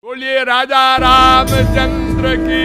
बोलिए राजा रामचंद्र की।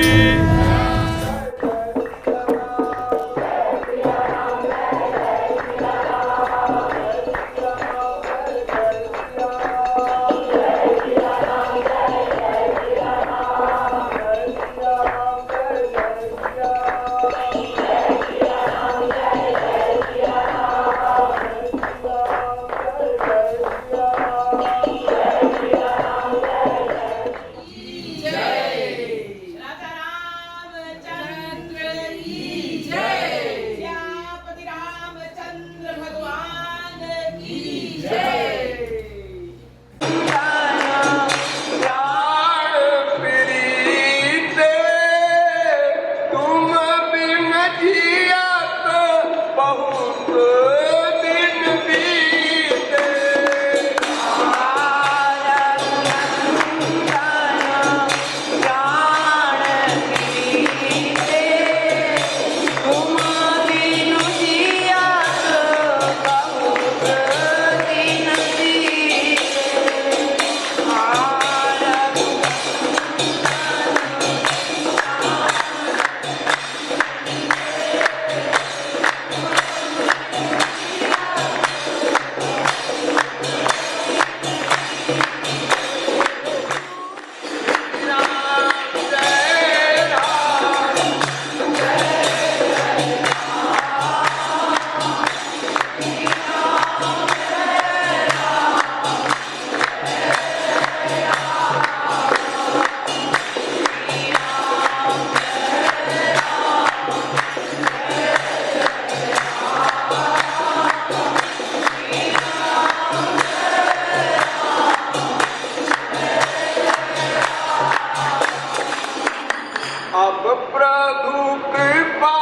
अब प्रभु कृपा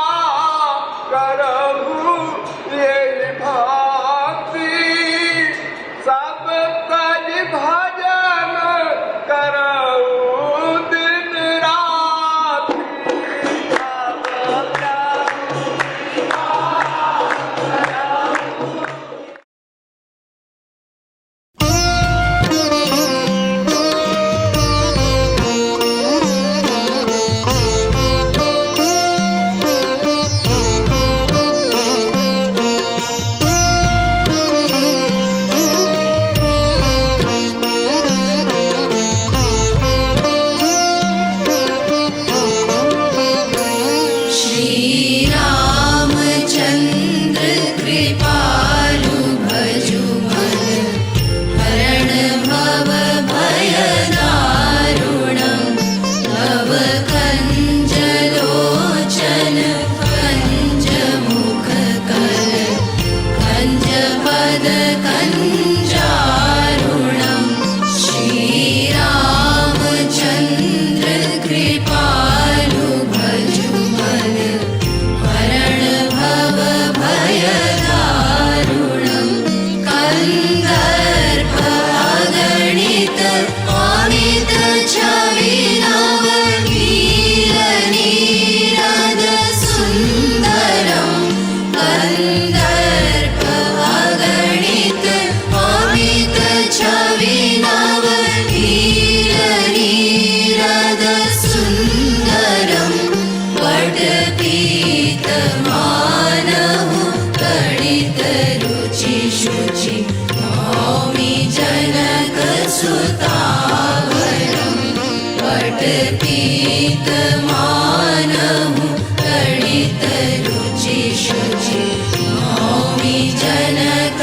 करहु ये भक्ति, सब कज भजन करहु दिन राति। अब प्रभु पीतमानहु तडित रुचि शुचि नौमि जनकसुतावरं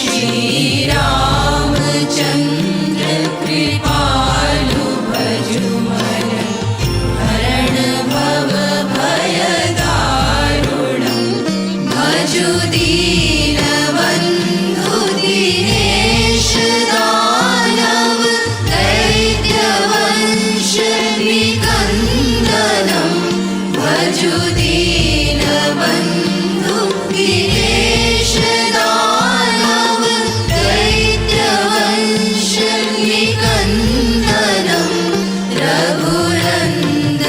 श्रीरामचन्द्र कृपालु भजुमन हरण भव भयदारुणं भजु दीनबन्धु दिनेश दानव दैत्यवंश निकन्दनं भजु दीनबन्धु दिनेश दानव दैत्यवंश निकन्दनं रघुनन्द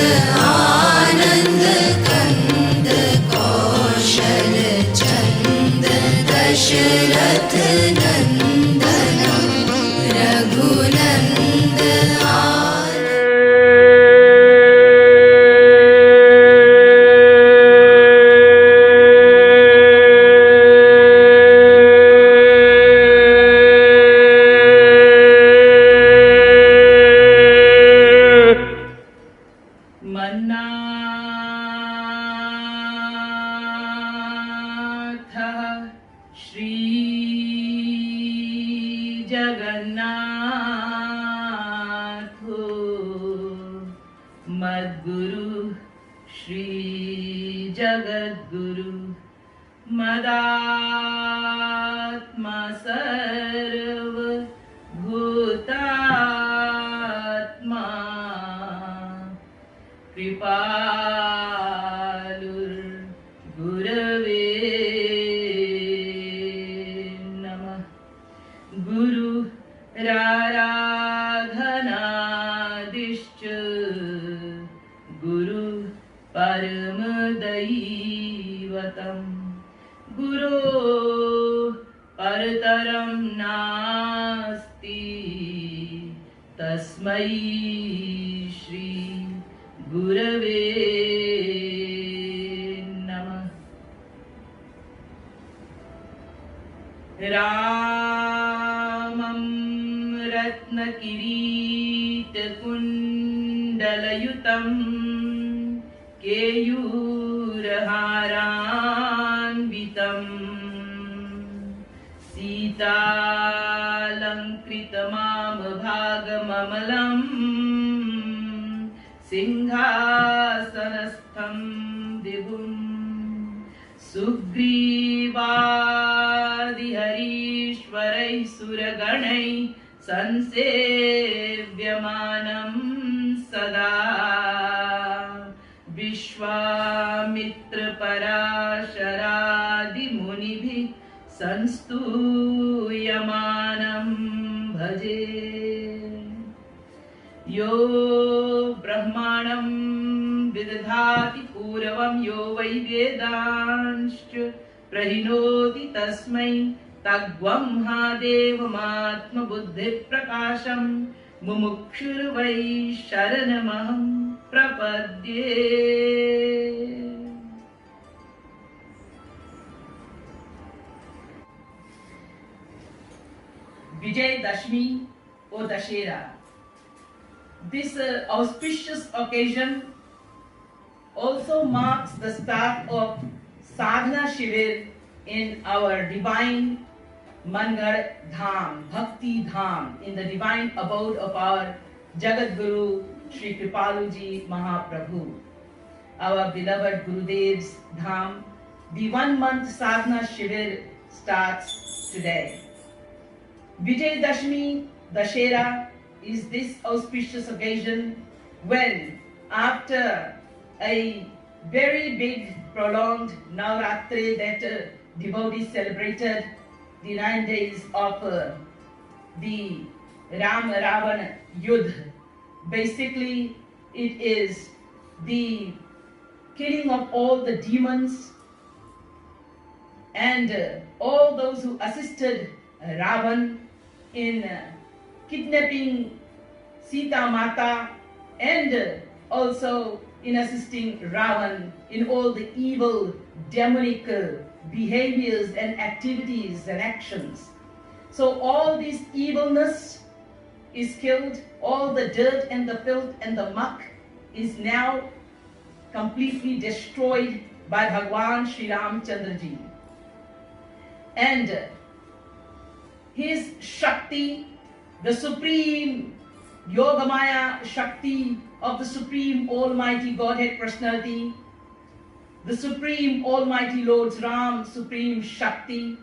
आनन्द कन्द कौशल चन्द दशरथ नन्दनं रघु जगन्नाथ हो मद्गुरु श्री जगद्गुरु मदात्मा सर्व भूतात्मा कृपालुर्गुरवे नमः। गुरुराराधनादिश्च गुरु परमदैवतम् गुरो परतरं नास्ति तस्मै श्री गुरवे नमः। रामं रत्नकिरीटकुण्डलयुतं केयूरहारान्वितम् सीतालङ्कृतमामभागममलम् सिंहासनस्थं दिवुं सुग्रीवादिहरीश्वरैः सुरगणैः संसेव्यमानं सदा विश्वामित्रपराशरादिमुनिभिः संस्तूयमानं भजे। यो ब्रह्माणं विदधाति पूर्वं यो वै वेदांश्च प्रहिणोति तस्मै तद्ब्रह्मादेवमात्मबुद्धिप्रकाशं मुमुक्षुर्वै शरणमहं प्रपद्ये। Vijayadashmi or Dashera. This auspicious occasion also marks the start of Sadhana Shivir in our divine Mangar Dham, Bhakti Dham, in the divine abode of our Jagat Guru Sri Kripaluji Mahaprabhu, our beloved Gurudev's Dham. The 1 month Sadhana Shivir starts today. Vijayadashmi Dashera is this auspicious occasion when, after a very big prolonged Navratri that devotees celebrated, the 9 days of the Ram Ravana Yudh. Basically, it is the killing of all the demons and all those who assisted Ravan in kidnapping Sita Mata and also in assisting Ravan in all the evil demonic behaviors and activities and actions. So all this evilness is killed, all the dirt and the filth and the muck is now completely destroyed by Bhagwan Sri Ramchandra Ji. And his Shakti, the supreme Yogamaya Shakti of the Supreme Almighty Godhead Personality, the Supreme Almighty Lord Ram, Supreme Shakti,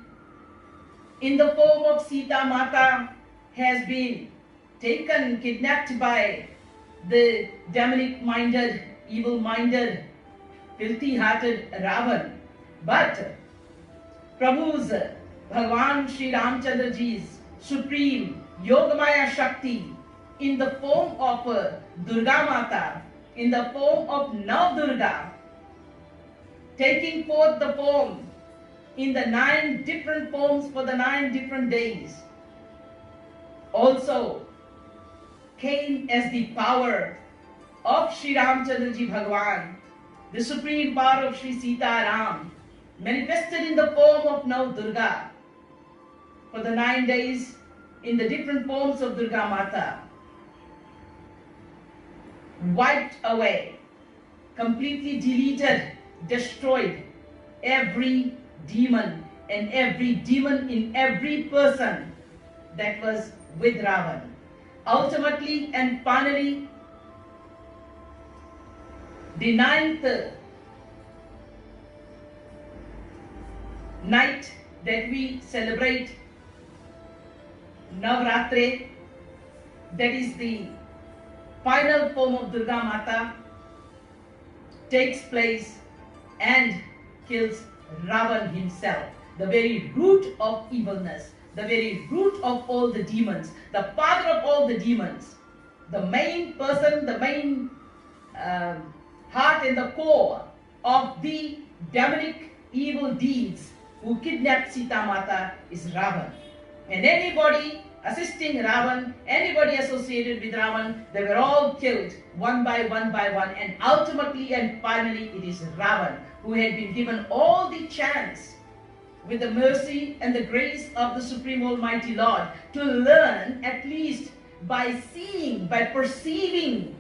in the form of Sita Mata, has been taken, kidnapped by the demonic-minded, evil-minded, filthy-hearted Ravan. But Prabhu's, Bhagwan Sri Ramchandra Ji's supreme Yogamaya Shakti in the form of Durga Mata, in the form of Navdurga, taking forth the form in the 9 different forms for the 9 different days, also came as the power of Sri Ramchandra Ji Bhagwan, the supreme power of Sri Sita Ram, manifested in the form of Navdurga for the 9 days in the different forms of Durga Mata, wiped away, completely deleted, destroyed every demon and every demon in every person that was with Ravan. Ultimately and finally, the 9th night that we celebrate Navratri, that is the final form of Durga Mata, takes place and kills Ravan himself, the very root of evilness, the very root of all the demons, the father of all the demons, the main person, the main heart and the core of the demonic evil deeds who kidnapped Sita Mata is Ravan. And anybody assisting Ravan, anybody associated with Ravan, they were all killed one by one, and ultimately and finally it is Ravan who had been given all the chance with the mercy and the grace of the Supreme Almighty Lord to learn, at least by seeing, by perceiving,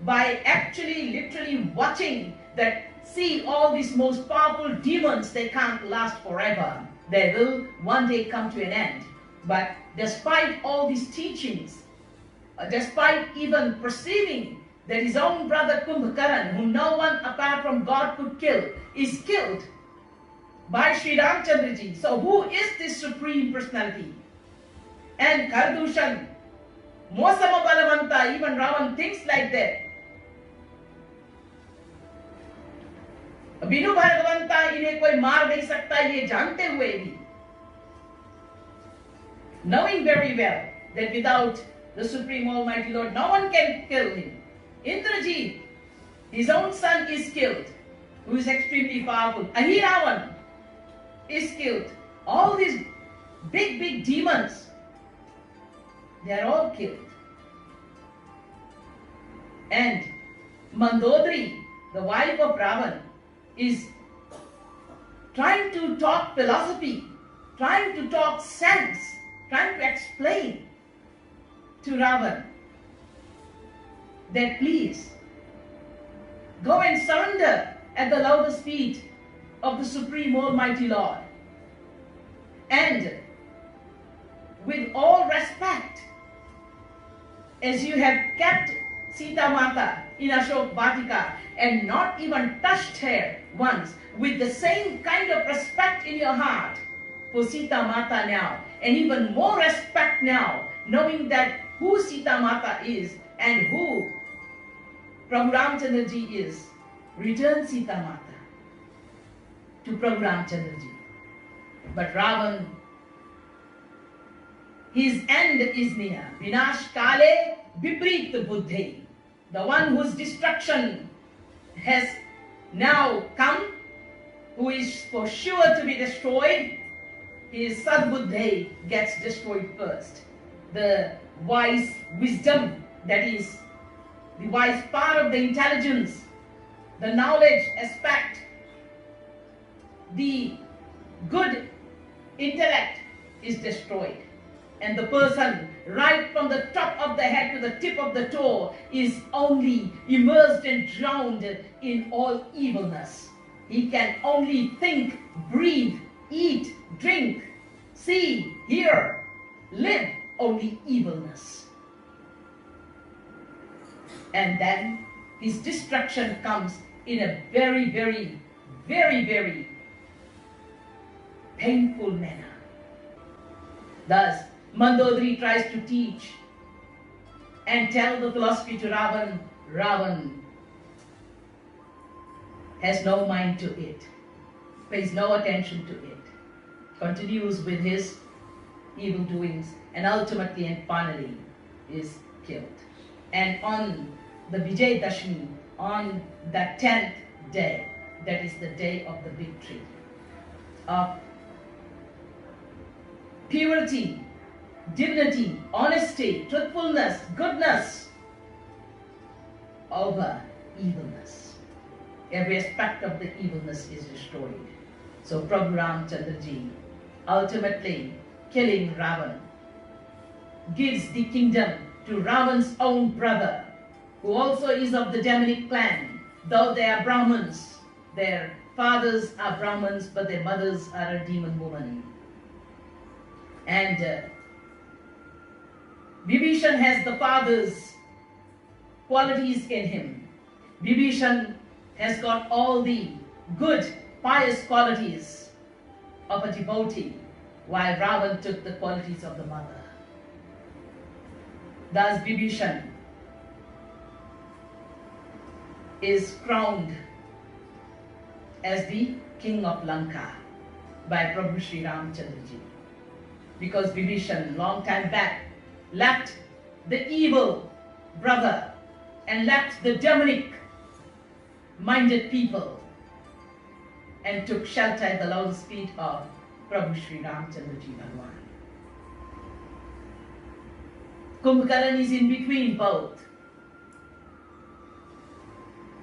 by actually literally watching, that see, all these most powerful demons, they can't last forever. They will one day come to an end. But despite all these teachings, despite even perceiving that his own brother Kumbhakaran, whom no one apart from God could kill, is killed by Sri Ramchandraji. So who is this Supreme Personality? And Kardushan, Mosama Balavanta, even Ravan thinks like that. बिनु भगवंता इन्हें कोई मार नहीं सकता, ये जानते हुए भी, knowing very well that without the Supreme Almighty Lord, no one can kill him. Indrajit, his own son, is killed, who is extremely powerful. Ahiravan is killed. All these big demons, they are all killed. And Mandodari, the wife of Ravan, is trying to talk philosophy, trying to talk sense, trying to explain to Ravan that please go and surrender at the lotus feet of the Supreme Almighty Lord. And with all respect, as you have kept Sita Mata in Ashok Vatika and not even touched her once, with the same kind of respect in your heart for Sita Mata now, and even more respect now, knowing that who Sita Mata is and who Prabhu Ramchandraji is, return Sita Mata to Prabhu Ramchandraji. But Ravan, his end is near. Vinash Kale Viprit Buddhi. The one whose destruction has now come, who is for sure to be destroyed, his Sadbuddhi gets destroyed first. The wise wisdom, that is, the wise part of the intelligence, the knowledge aspect, the good intellect is destroyed. And the person, right from the top of the head to the tip of the toe, is only immersed and drowned in all evilness. He can only think, breathe, eat, drink, see, hear, live only evilness. And then his destruction comes in a very painful manner. Thus, Mandodari tries to teach and tell the philosophy to Ravan. Ravan has no mind to it, pays no attention to it, continues with his evil doings, and ultimately and finally is killed. And on the Vijay Dashmi, on the 10th day, that is the day of the victory of purity, dignity, honesty, truthfulness, goodness over evilness. Every aspect of the evilness is destroyed. So Prabhu Ramchandraji, ultimately killing Ravan, gives the kingdom to Ravan's own brother, who also is of the demonic clan. Though they are Brahmins, their fathers are Brahmins, but their mothers are a demon woman. And Vibhishan has the father's qualities in him. Vibhishan has got all the good, pious qualities of a devotee, while Ravan took the qualities of the mother. Thus Vibhishan is crowned as the king of Lanka by Prabhu Sri Ramchandraji, because Vibhishan long time back left the evil brother and left the demonic minded people and took shelter at the lotus feet of Prabhu Sri Ramchandraji Bhagwan. Kumbhakaran is in between both.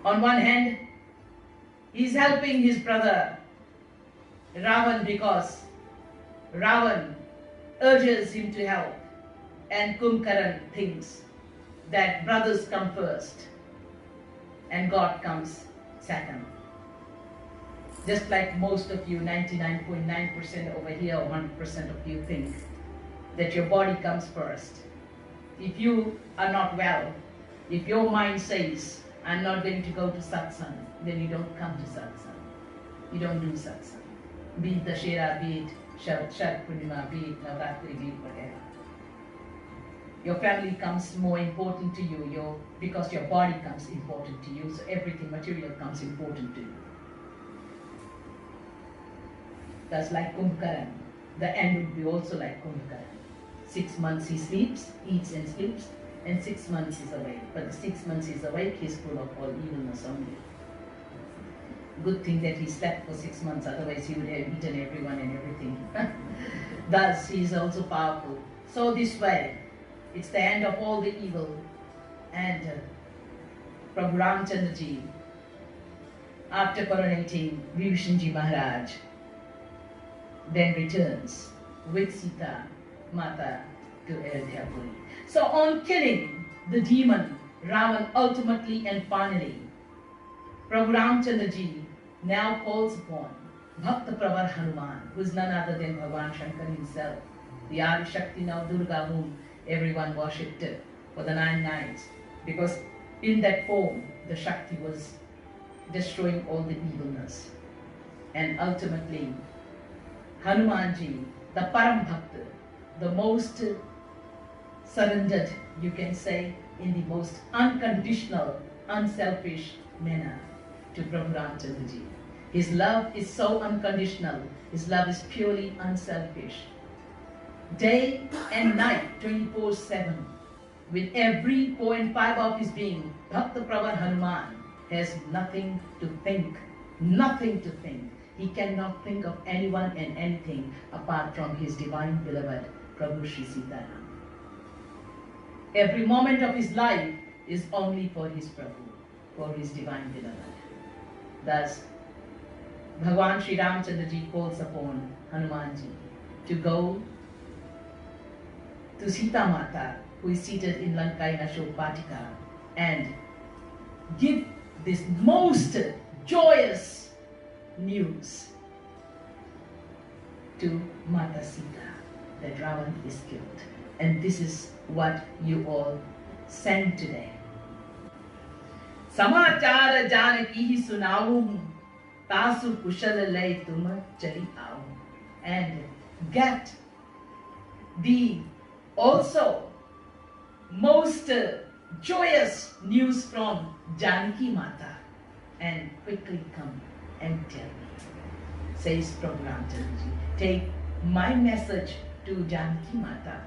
On one hand, he is helping his brother Ravan because Ravan urges him to help, and Kumbhakaran thinks that brothers come first and God comes second. Just like most of you, 99.9% over here, 1% of you think that your body comes first. If you are not well, if your mind says, I'm not going to go to satsang, then you don't come to satsang. You don't do satsang. Be it Dashera, be it Sharad Purnima, be it Navratri, be it whatever. Your family comes more important to you, because your body comes important to you, so everything material comes important to you. That's like Kumbhakaran. The end would be also like Kumbhakaran. 6 months he sleeps, eats and sleeps, and 6 months he's awake. But the 6 months he's awake, he's full of all evilness only. Good thing that he slept for 6 months, otherwise he would have eaten everyone and everything. Thus, he is also powerful. So this way, it's the end of all the evil. And Prabhu Ramchandraji, after coronating Vibhishanji Maharaj, then returns with Sita Mata to Ayodhyapuri. So on killing the demon Ravan ultimately and finally, Prabhu Ramchandraji now calls upon Bhakta Pravar Hanuman, who is none other than Bhagavan Shankar himself, the Adi Shakti now Durga, whom everyone worshipped for the 9 nights, because in that form the Shakti was destroying all the evilness. And ultimately Hanumanji, the Param Bhakta, the most surrendered, you can say, in the most unconditional, unselfish manner to Prabhu Ramchandraji. His love is so unconditional, his love is purely unselfish. Day and night, 24/7, with every pore and fiber of his being, Bhakta Pravar Hanuman has nothing to think, nothing to think. He cannot think of anyone and anything apart from his divine beloved Prabhu Sri Sitaram. Every moment of his life is only for his Prabhu, for his divine beloved. Thus, Bhagavan Sri Ramchandraji calls upon Hanumanji to go to Sita Mata, who is seated in Lanka in Ashok Vatika, and give this most joyous news to Mata Sita, that Ravan is killed. And this is what you all sang today. Samachar Janaki hi sunaum, tasu kushal lay tum chali aau. And get the also most joyous news from Janaki Mata, and quickly come and tell me, says Prabhu Ramchandraji. Take my message to Janaki Mata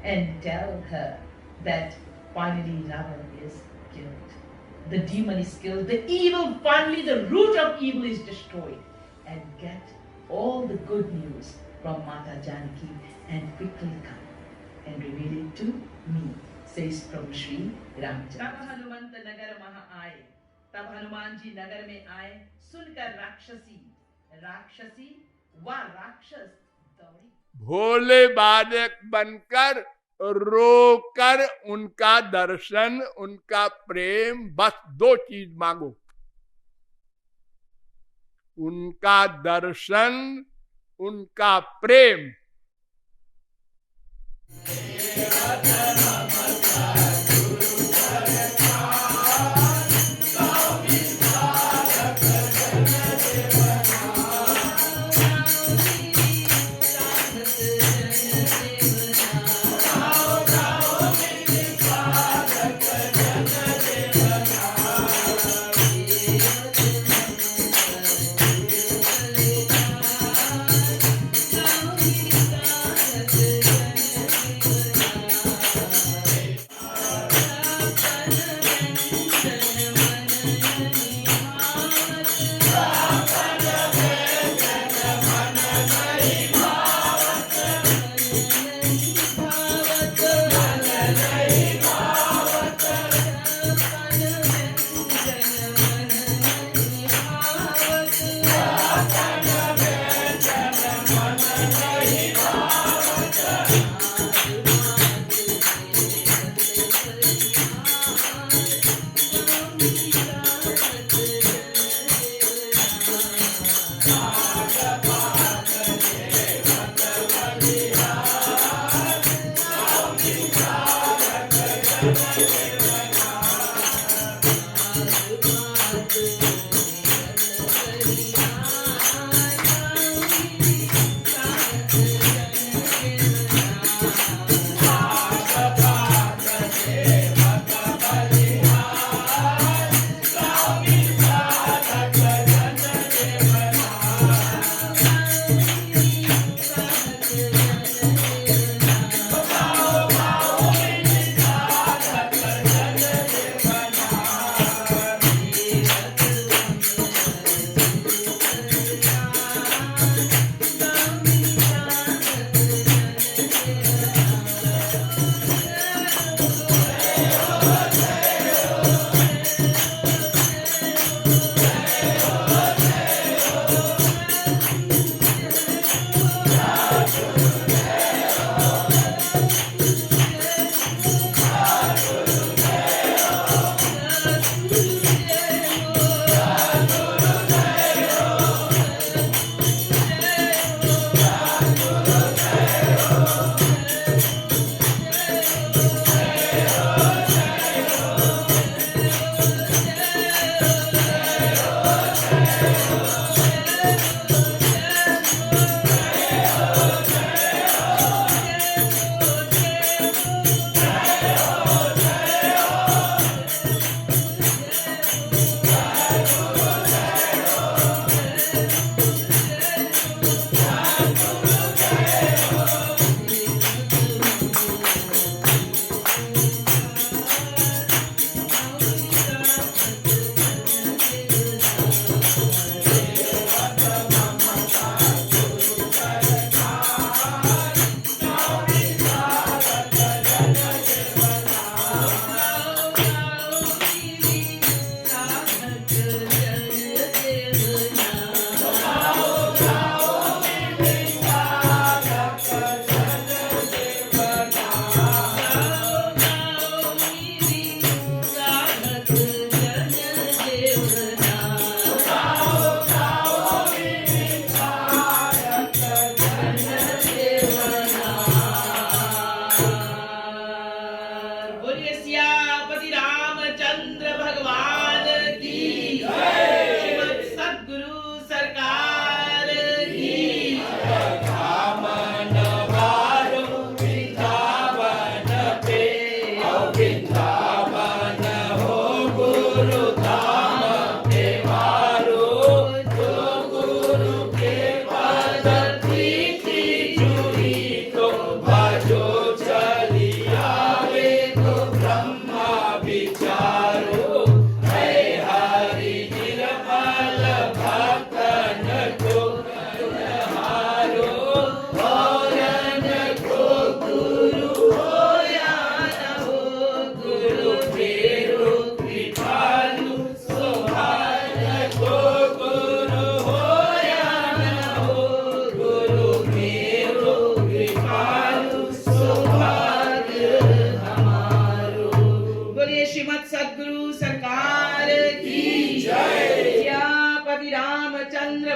and tell her that finally Ravan is killed. The demon is killed. The evil, finally the root of evil is destroyed. And get all the good news from Mata Janaki and quickly come and reveal it to me, says Prabhu Sri Ramchandra. तब हनुमंत नगर महा आए, तब हनुमान जी नगर में आए, सुनकर राक्षसी व राक्षस दौड़ी। भोले बालक बनकर रोकर उनका दर्शन, उनका प्रेम, बस 2 चीज मांगो, उनका दर्शन, उनका प्रेम।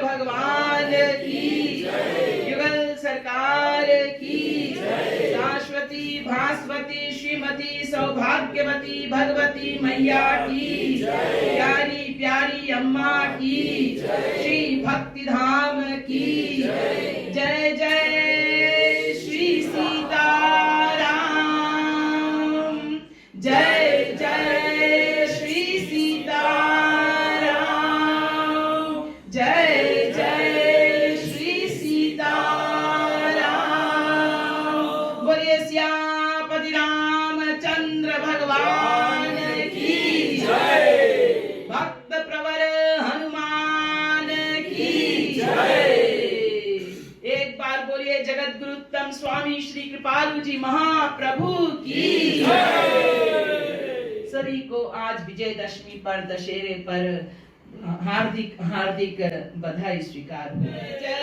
भगवान की युगल सरकार की शाश्वत सरस्वती भास्वती श्रीमती सौभाग्यवती भगवती मैया की प्यारी प्यारी अम्मा की श्री भक्ति धाम की जय जय श्री सीताराम जय जय श्री सीताराम जय जय श्री सीताराम बोलिए सियापति रामचंद्र भगवान की जय भक्त प्रवर हनुमान की जय एक बार बोलिए जगत गुरुत्तम स्वामी श्री कृपालु जी महाप्रभु की सभी को आज विजयदशमी पर दशहरे पर हार्दिक हार्दिक बधाई स्वीकार हो। जय